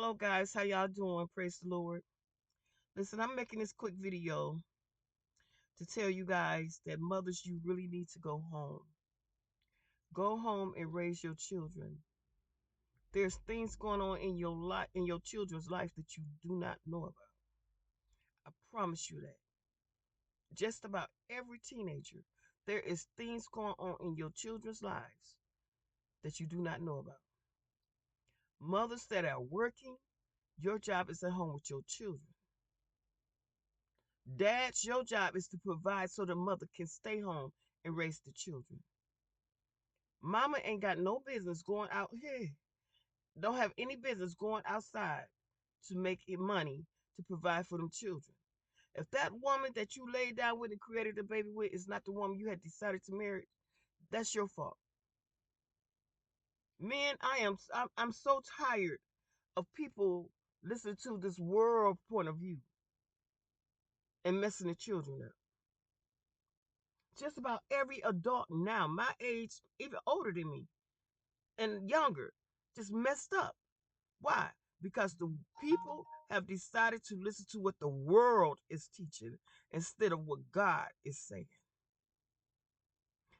Hello guys, how y'all doing? Praise the Lord. Listen, I'm making this quick video to tell you guys that mothers, you really need to go home. Go home and raise your children. There's things going on in your life, in your children's life that you do not know about. I promise you that. Just about every teenager, there is things going on in your children's lives that you do not know about. Mothers that are working, your job is at home with your children. Dads, your job is to provide so the mother can stay home and raise the children. Mama ain't got no business going out here. Don't have any business going outside to make it money to provide for them children. If that woman that you laid down with and created a baby with is not the woman you had decided to marry, that's your fault. Men, I'm so tired of people listening to this world point of view and messing the children up. Just about every adult now, my age, even older than me and younger, just messed up. Why? Because the people have decided to listen to what the world is teaching instead of what God is saying.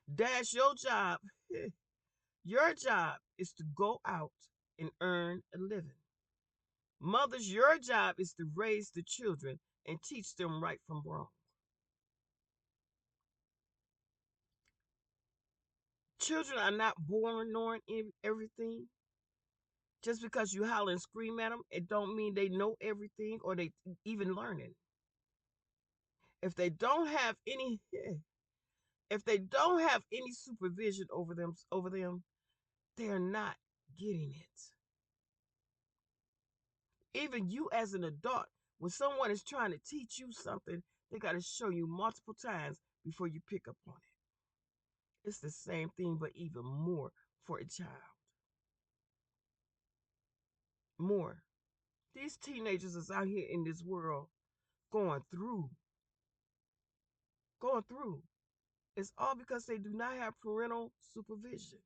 That's your job. Your job is to go out and earn a living. Mothers, your job is to raise the children and teach them right from wrong. Children are not born knowing everything. Just because you holler and scream at them, it don't mean they know everything or they even learning. If they don't have any, if they don't have any supervision over them, they're not getting it. Even you as an adult, when someone is trying to teach you something, they got to show you multiple times before you pick up on it. It's the same thing, but even more for a child. More. These teenagers is out here in this world going through, going through. It's all because they do not have parental supervision.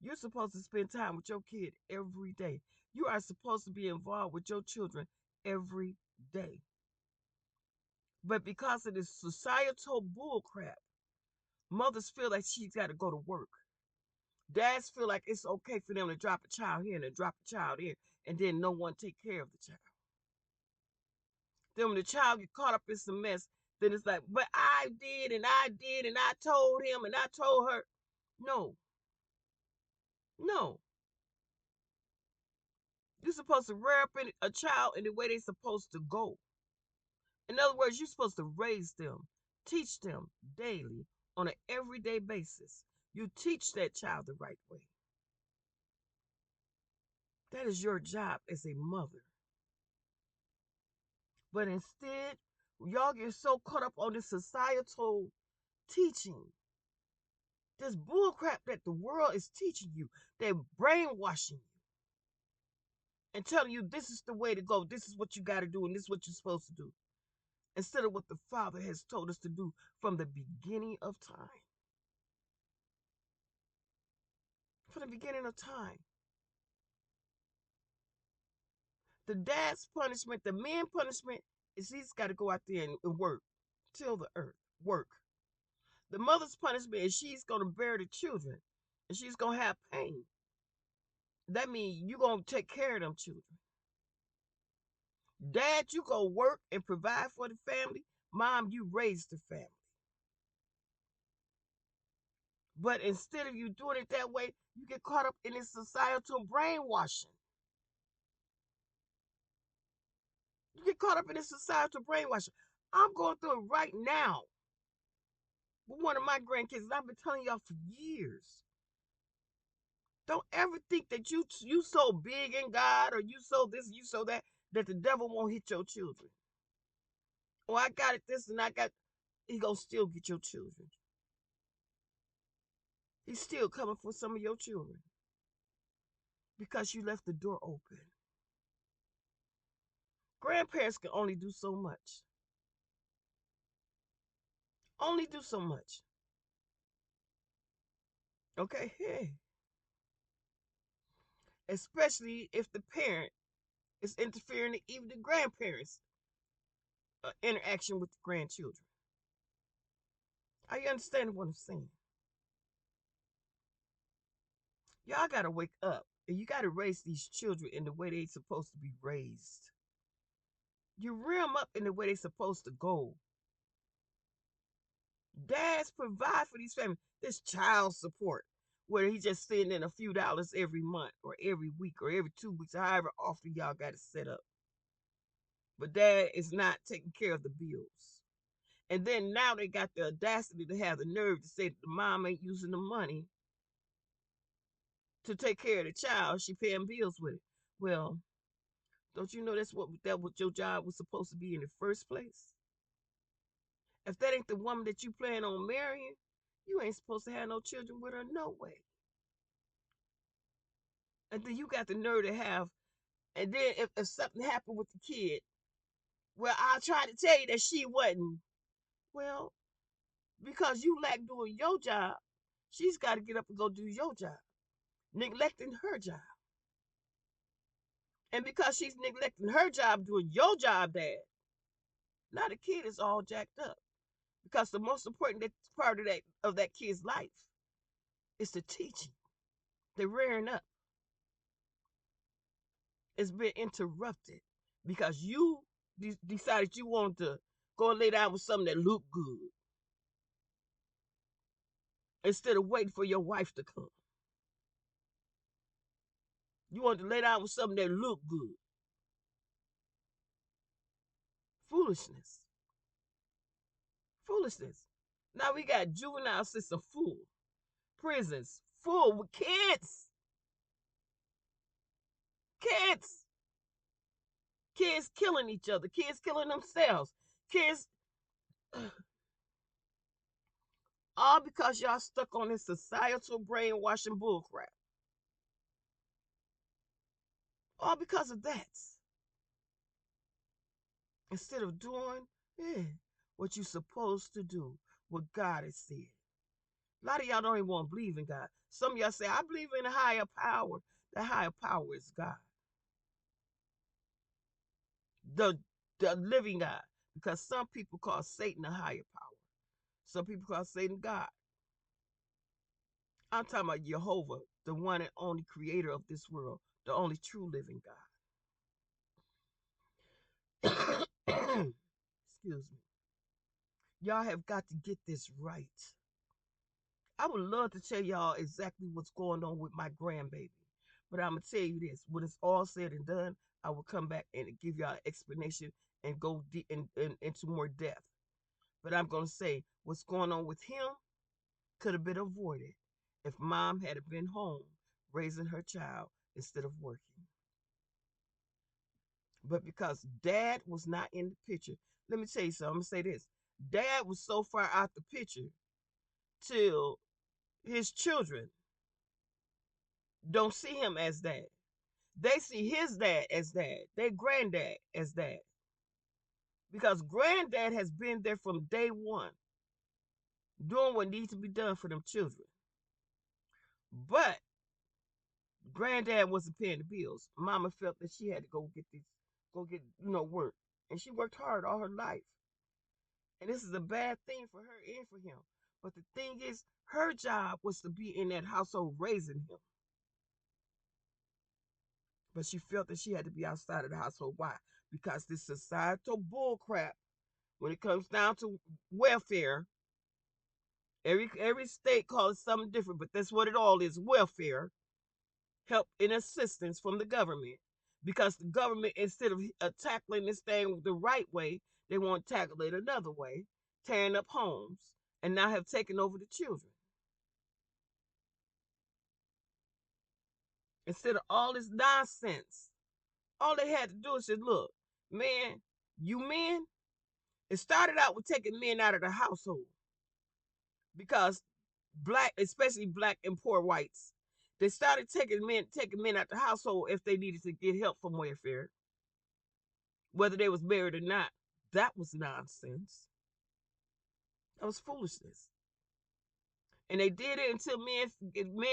You're supposed to spend time with your kid every day. You are supposed to be involved with your children every day. But because of this societal bullcrap, mothers feel like she's got to go to work. Dads feel like it's okay for them to drop a child here and to drop a child here, and then no one take care of the child. Then when the child get caught up in some mess, then it's like, but I did and I did and I told him and I told her. No, no. You're supposed to rear up a child in the way they're supposed to go. In other words, you're supposed to raise them, teach them daily on an everyday basis. You teach that child the right way. That is your job as a mother. But instead, y'all get so caught up on this societal teaching, this bullcrap that the world is teaching you. They're brainwashing you and telling you this is the way to go. This is what you got to do, and this is what you're supposed to do. Instead of what the Father has told us to do from the beginning of time. From the beginning of time. The dad's punishment, the man punishment, is he's got to go out there and work, till the earth, work. The mother's punishment is she's going to bear the children, and she's going to have pain. That means you're going to take care of them children. Dad, you go work and provide for the family. Mom, you raise the family. But instead of you doing it that way, you get caught up in this societal brainwashing. You get caught up in this societal brainwashing. I'm going through it right now with one of my grandkids, and I've been telling y'all for years. Don't ever think that you so big in God or you so this, you so that the devil won't hit your children. Oh, I got it this and I got, he gonna still get your children. He's still coming for some of your children because you left the door open. Grandparents can only do so much. Only do so much. Okay? Hey. Especially if the parent It's interfering in even the grandparents' interaction with the grandchildren. Are you understanding what I'm saying? Y'all gotta wake up, and you gotta raise these children in the way they're supposed to be raised. You rear them up in the way they're supposed to go. Dads provide for these families. This child support, where he just sending in a few dollars every month or every week or every 2 weeks, however often y'all got it set up. But dad is not taking care of the bills. And then now they got the audacity to have the nerve to say that the mom ain't using the money to take care of the child. She paying bills with it. Well, don't you know that's what your job was supposed to be in the first place? If that ain't the woman that you plan on marrying, you ain't supposed to have no children with her, no way. And then you got the nerve to have, and then if something happened with the kid, well, I'll try to tell you that she wasn't. Well, because you lack doing your job, she's got to get up and go do your job, neglecting her job. And because she's neglecting her job, doing your job, Dad, now the kid is all jacked up. Because the most important part of that kid's life is the teaching. The rearing up. It's been interrupted because you decided you wanted to go and lay down with something that looked good instead of waiting for your wife to come. You wanted to lay down with something that looked good. Foolishness. Foolishness. Now we got juvenile system full, prisons full with kids. Kids. Kids killing each other. Kids killing themselves. Kids. All because y'all stuck on this societal brainwashing bullcrap. All because of that. Instead of doing what you're supposed to do, what God has said. A lot of y'all don't even want to believe in God. Some of y'all say, I believe in a higher power. The higher power is God. The living God. Because some people call Satan a higher power. Some people call Satan God. I'm talking about Jehovah, the one and only creator of this world, the only true living God. Excuse me. Y'all have got to get this right. I would love to tell y'all exactly what's going on with my grandbaby. But I'm going to tell you this. When it's all said and done, I will come back and give y'all an explanation and go into more depth. But I'm going to say what's going on with him could have been avoided if mom had been home raising her child instead of working. But because dad was not in the picture, let me tell you something. I'm going to say this. Dad was so far out the picture till his children don't see him as dad. They see his dad as dad, their granddad as dad. Because granddad has been there from day one, doing what needs to be done for them children. But granddad wasn't paying the bills. Mama felt that she had to go get work. And she worked hard all her life. And this is a bad thing for her and for him. But the thing is, her job was to be in that household raising him. But she felt that she had to be outside of the household. Why? Because this societal bullcrap, when it comes down to welfare, every state calls it something different, but that's what it all is, welfare, help and assistance from the government. Because the government, instead of tackling this thing the right way, they want to tackle it another way, tearing up homes, and now have taken over the children. Instead of all this nonsense, all they had to do is say, look, man, you men, it started out with taking men out of the household because black, especially black and poor whites, they started taking men out the household if they needed to get help from welfare, whether they was married or not. That was nonsense. That was foolishness. And they did it until men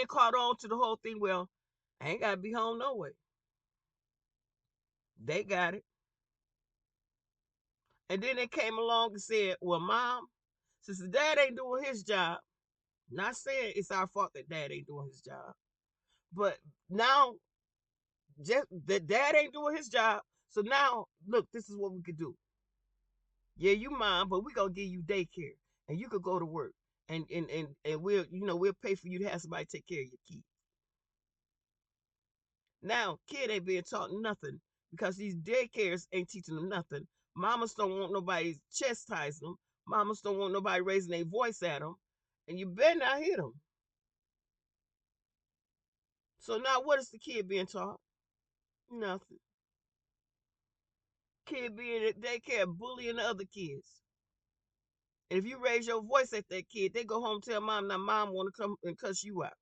caught on to the whole thing. Well, I ain't gotta be home no way. They got it. And then they came along and said, well, mom, since the dad ain't doing his job, not saying it's our fault that dad ain't doing his job, but now just that dad ain't doing his job. So now, look, this is what we could do. Yeah, you mom, but we gonna give you daycare, and you could go to work, and we'll pay for you to have somebody take care of your kid. Now, kid ain't being taught nothing because these daycares ain't teaching them nothing. Mamas don't want nobody chastising them. Mamas don't want nobody raising their voice at them, and you better not hit them. So now, what is the kid being taught? Nothing. Kid being at daycare bullying the other kids. And if you raise your voice at that kid, they go home and tell mom, now mom want to come and cuss you out.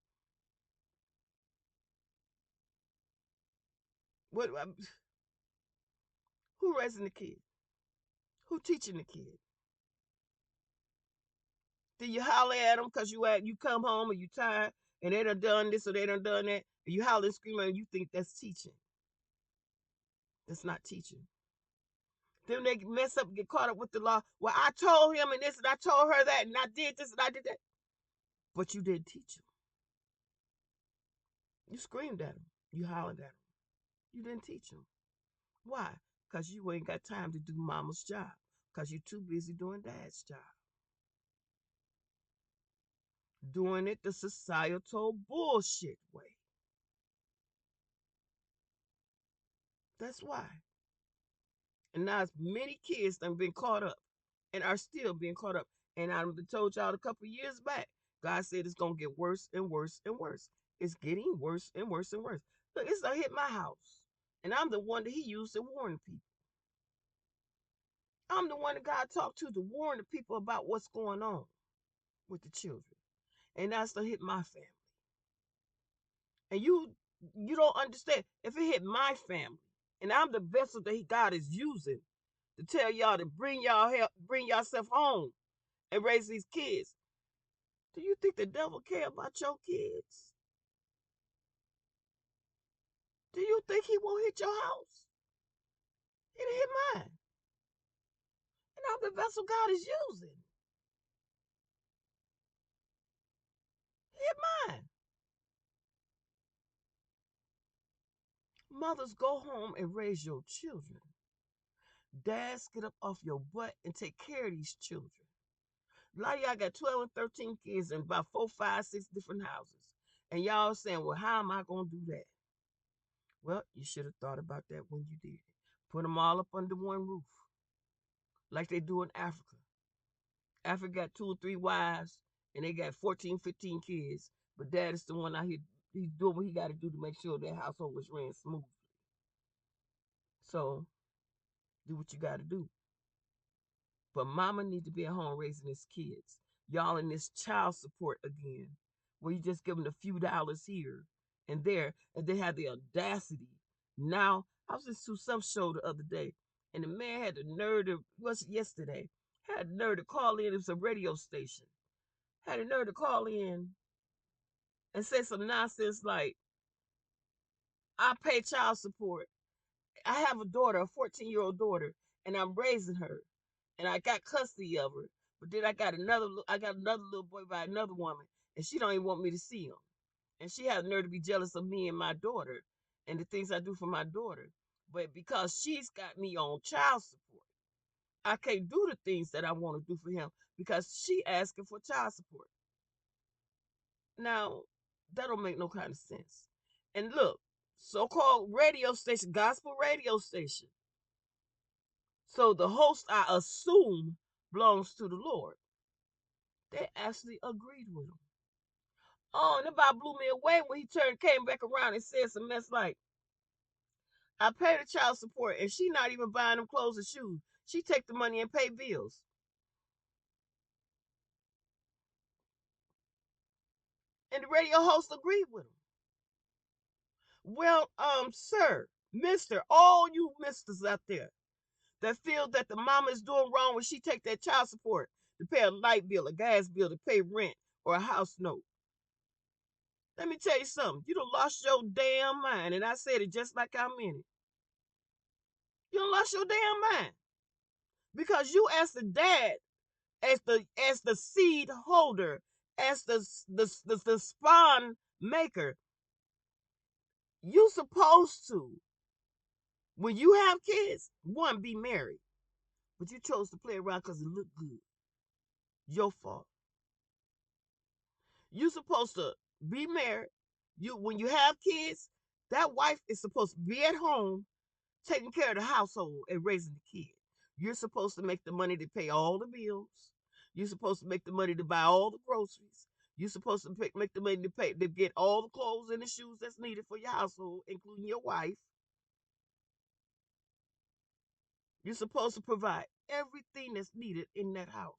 What? Who raising the kid? Who teaching the kid? Do you holler at them because you come home and you tired and they done this or they done that? And you holler and scream and you think that's teaching. That's not teaching. Then they mess up and get caught up with the law. Well, I told him and this and I told her that and I did this and I did that. But you didn't teach him. You screamed at him. You hollered at him. You didn't teach him. Why? Because you ain't got time to do mama's job. Because you're too busy doing dad's job. Doing it the societal bullshit way. That's why. And now many kids have been caught up and are still being caught up. And I told y'all a couple years back, God said it's going to get worse and worse and worse. It's getting worse and worse and worse. Look, it's going to hit my house. And I'm the one that he used to warn people. I'm the one that God talked to warn the people about what's going on with the children. And that's going to hit my family. And you don't understand. If it hit my family, and I'm the vessel that God is using to tell y'all to bring yourself home and raise these kids. Do you think the devil care about your kids? Do you think he won't hit your house? He hit mine. And I'm the vessel God is using. He hit mine. Mothers, go home and raise your children. Dads, get up off your butt and take care of these children. A lot of y'all got 12 and 13 kids in about 4, 5, 6 different houses. And y'all saying, well, how am I going to do that? Well, you should have thought about that when you did it. Put them all up under one roof, like they do in Africa. Africa got 2 or 3 wives, and they got 14, 15 kids. But dad is the one out here, he's doing what he got to do to make sure that household was ran smoothly. So, do what you got to do. But mama need to be at home raising his kids. Y'all in this child support again, where you just give them a few dollars here and there, and they have the audacity. Now, I was just to some show the other day, and the man had the nerve to, was yesterday, had the nerve to call in. It was a radio station. Had the nerve to call in and say some nonsense like, I pay child support. I have a daughter, a 14-year-old daughter, and I'm raising her. And I got custody of her. But then I got another little boy by another woman, and she don't even want me to see him. And she has the nerve to be jealous of me and my daughter and the things I do for my daughter. But because she's got me on child support, I can't do the things that I want to do for him because she asking for child support. Now, that don't make no kind of sense. And look, so-called radio station, gospel radio station. So the host, I assume, belongs to the Lord. They actually agreed with him. Oh, and about blew me away when he came back around and said some mess like, I pay the child support and she not even buying them clothes and shoes. She take the money and pay bills. And the radio host agreed with him. Well, sir, mister, all you misters out there that feel that the mama is doing wrong when she take that child support to pay a light bill, a gas bill, to pay rent, or a house note. Let me tell you something. You done lost your damn mind, and I said it just like I meant it. You done lost your damn mind. Because you as the dad, as the seed holder, as the spawn maker, you supposed to, when you have kids, one, be married. But you chose to play around because it looked good. Your fault. You supposed to be married. You when you have kids, that wife is supposed to be at home taking care of the household and raising the kid. You're supposed to make the money to pay all the bills. You're supposed to make the money to buy all the groceries. You're supposed to make the money to pay to get all the clothes and the shoes that's needed for your household, including your wife. You're supposed to provide everything that's needed in that house.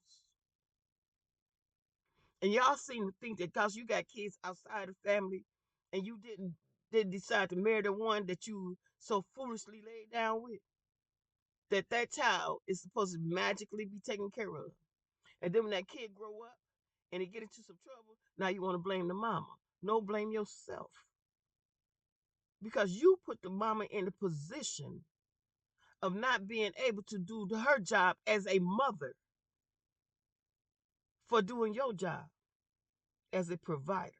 And y'all seem to think that because you got kids outside the family and you didn't decide to marry the one that you so foolishly laid down with, that child is supposed to magically be taken care of. And then when that kid grow up and he get into some trouble, now you want to blame the mama. No, blame yourself. Because you put the mama in a position of not being able to do her job as a mother for doing your job as a provider.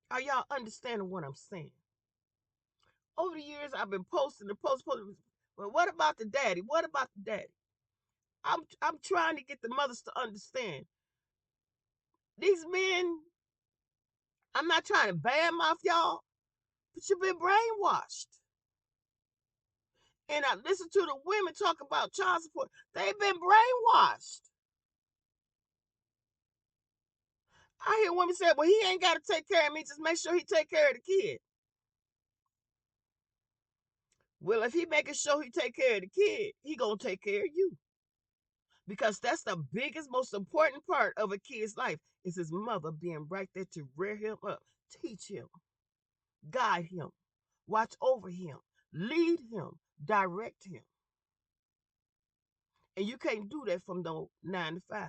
Are y'all understanding what I'm saying? Over the years, I've been posting the posting. But what about the daddy? What about the daddy? I'm trying to get the mothers to understand. These men, I'm not trying to badmouth y'all, but you've been brainwashed. And I listen to the women talk about child support. They've been brainwashed. I hear women say, well, he ain't got to take care of me. Just make sure he take care of the kid. Well, if he making sure he take care of the kid, he going to take care of you. Because that's the biggest, most important part of a kid's life is his mother being right there to rear him up, teach him, guide him, watch over him, lead him, direct him. And you can't do that from no 9 to 5.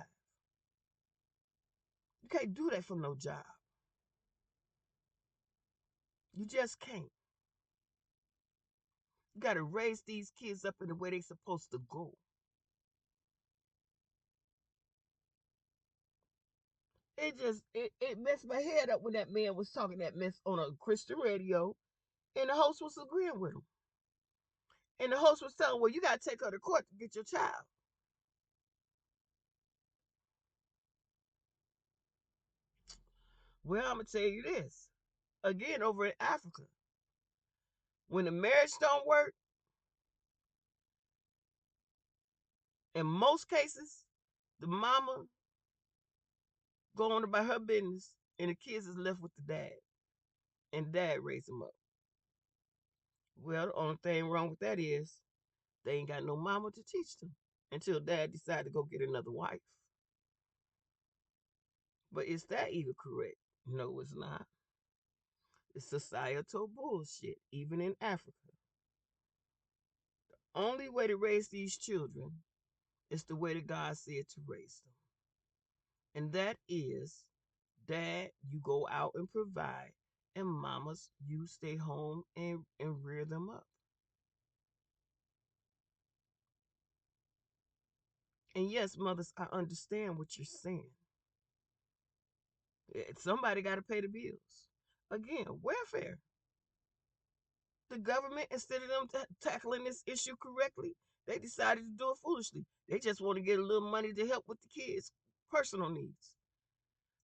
You can't do that from no job. You just can't. You got to raise these kids up in the way they're supposed to go. It messed my head up when that man was talking that mess on a Christian radio, and the host was agreeing with him. And the host was telling, well, you got to take her to court to get your child. Well, I'm going to tell you this. Again, over in Africa, when the marriage don't work, in most cases, the mama go on about her business and the kids is left with the dad. And dad raised them up. Well, the only thing wrong with that is they ain't got no mama to teach them until dad decided to go get another wife. But is that even correct? No, it's not. It's societal bullshit, even in Africa. Only way to raise these children is the way that God said to raise them. And that is, dad, you go out and provide, and mamas, you stay home and rear them up. And yes, mothers, I understand what you're saying. Somebody got to pay the bills. Again, welfare. The government, instead of them tackling this issue correctly, they decided to do it foolishly. They just want to get a little money to help with the kids' personal needs.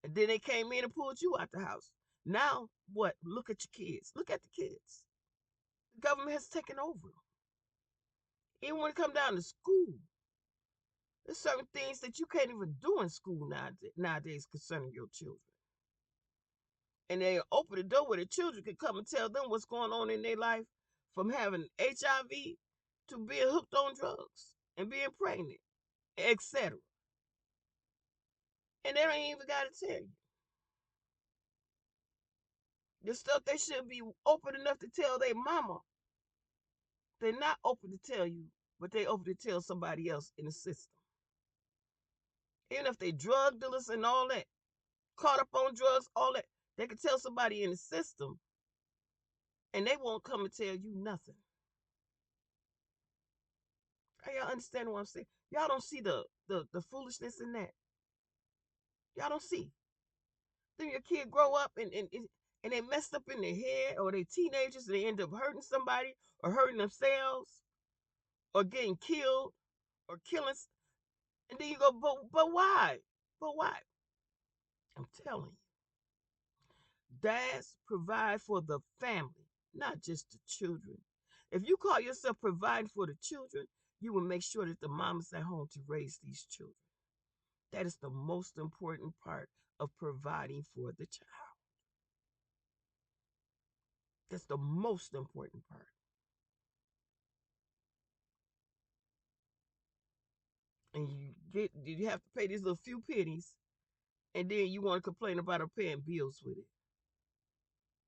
And then they came in and pulled you out the house. Now, what? Look at your kids. Look at the kids. The government has taken over. Even when it comes down to school, there's certain things that you can't even do in school nowadays concerning your children. And they open the door where the children can come and tell them what's going on in their life, from having HIV to being hooked on drugs and being pregnant, etc. And they don't even got to tell you. The stuff they should be open enough to tell their mama, they're not open to tell you, but they open to tell somebody else in the system. Even if they drug dealers and all that, caught up on drugs, all that, they can tell somebody in the system and they won't come and tell you nothing. Are y'all understand what I'm saying? Y'all don't see the foolishness in that. Y'all don't see. Then your kid grow up and they messed up in their head, or they teenagers and they end up hurting somebody or hurting themselves or getting killed or killing. And then you go, but why? But why? I'm telling you, dads provide for the family, not just the children. If you call yourself providing for the children, you will make sure that the mom is at home to raise these children. That is the most important part of providing for the child. That's the most important part. And you have to pay these little few pennies, and then you want to complain about her paying bills with it.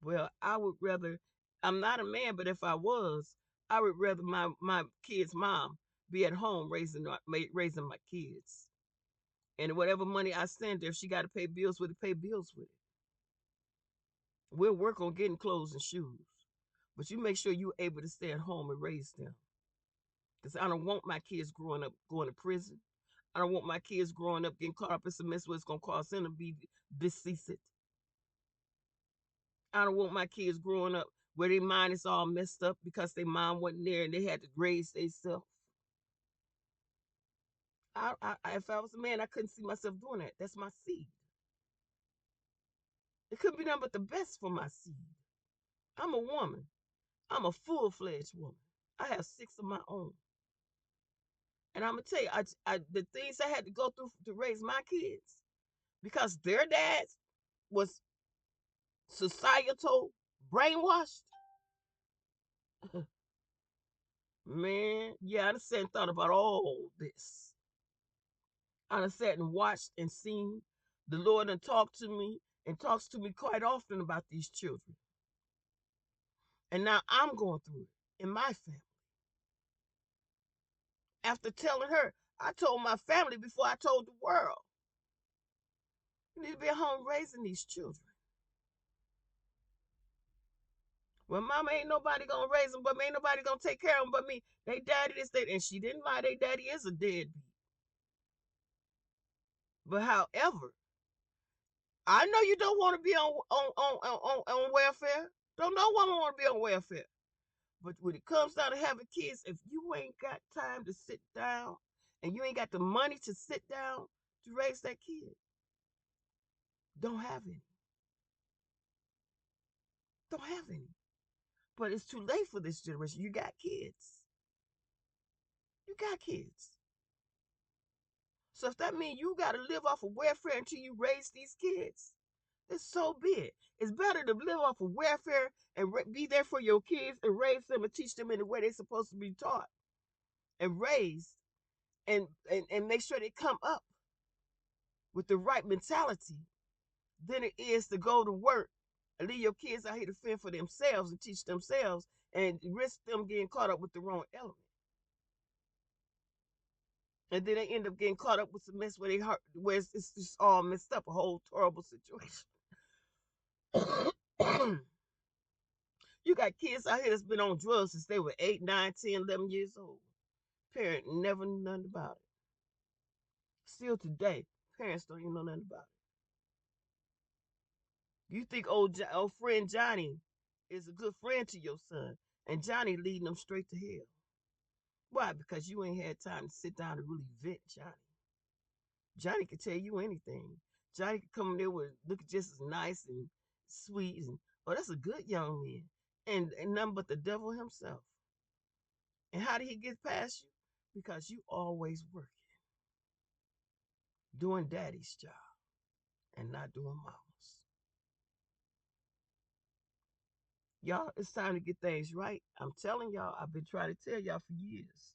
Well, I would rather. I'm not a man, but if I was, I would rather my kid's mom be at home raising my kids, and whatever money I send her, if she got to pay bills with it, pay bills with it. We'll work on getting clothes and shoes, but you make sure you're able to stay at home and raise them. Because I don't want my kids growing up going to prison. I don't want my kids growing up getting caught up in some mess where it's going to cause them to be deceased. I don't want my kids growing up where their mind is all messed up because their mom wasn't there and they had to raise themselves. If I was a man, I couldn't see myself doing that. That's my seed. It couldn't be nothing but the best for my seed. I'm a woman. I'm a full-fledged woman. I have 6 of my own. And I'm going to tell you, the things I had to go through to raise my kids, because their dads was societal brainwashed. Man, yeah, I done sat and thought about all this. I done sat and watched and seen. The Lord done talked to me and talks to me quite often about these children. And now I'm going through it in my family. After telling her, I told my family before I told the world. You need to be at home raising these children. Well, mama, ain't nobody gonna raise them but me. Ain't nobody gonna take care of them but me. They daddy this, that, and she didn't lie. They daddy is a deadbeat. But however, I know you don't want to be on welfare. Don't no woman want to be on welfare. But when it comes down to having kids, if you ain't got time to sit down and you ain't got the money to sit down to raise that kid, don't have any. Don't have any. But it's too late for this generation. You got kids. You got kids. So if that means you got to live off of welfare until you raise these kids, then so be it. It's better to live off of welfare and be there for your kids and raise them and teach them in the way they're supposed to be taught and raised, and make sure they come up with the right mentality than it is to go to work and leave your kids out here to fend for themselves and teach themselves and risk them getting caught up with the wrong element. And then they end up getting caught up with some mess where they hurt, where it's just all messed up, a whole horrible situation. You got kids out here that's been on drugs since they were 8, 9, 10, 11 years old. Parent never knew nothing about it. Still today, parents don't even know nothing about it. You think old friend Johnny is a good friend to your son, and Johnny leading them straight to hell. Why? Because you ain't had time to sit down and really vet Johnny. Johnny could tell you anything. Johnny could come in there with looking just as nice and sweet, and oh, that's a good young man, and nothing but the devil himself. And how did he get past you? Because you always working, doing daddy's job, and not doing mama's. Y'all, it's time to get things right. I'm telling y'all, I've been trying to tell y'all for years.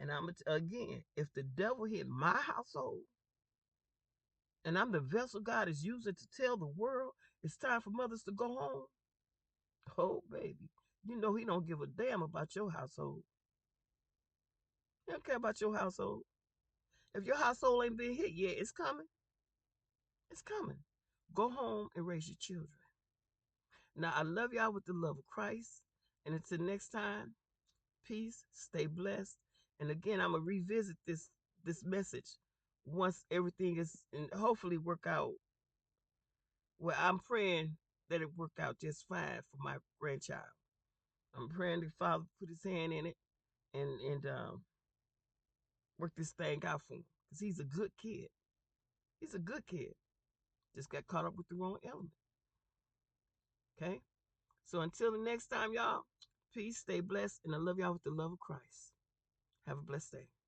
And again, if the devil hit my household, and I'm the vessel God is using to tell the world it's time for mothers to go home, oh baby, you know he don't give a damn about your household. He don't care about your household. If your household ain't been hit yet, it's coming. It's coming. Go home and raise your children. Now, I love y'all with the love of Christ. And until next time, peace, stay blessed, And again, I'm gonna revisit this message once everything is and hopefully work out. Well, I'm praying that it work out just fine for my grandchild. I'm praying the Father put His hand in it and work this thing out for him because he's a good kid. He's a good kid. Just got caught up with the wrong element. Okay. So until the next time, y'all. Peace. Stay blessed, and I love y'all with the love of Christ. Have a blessed day.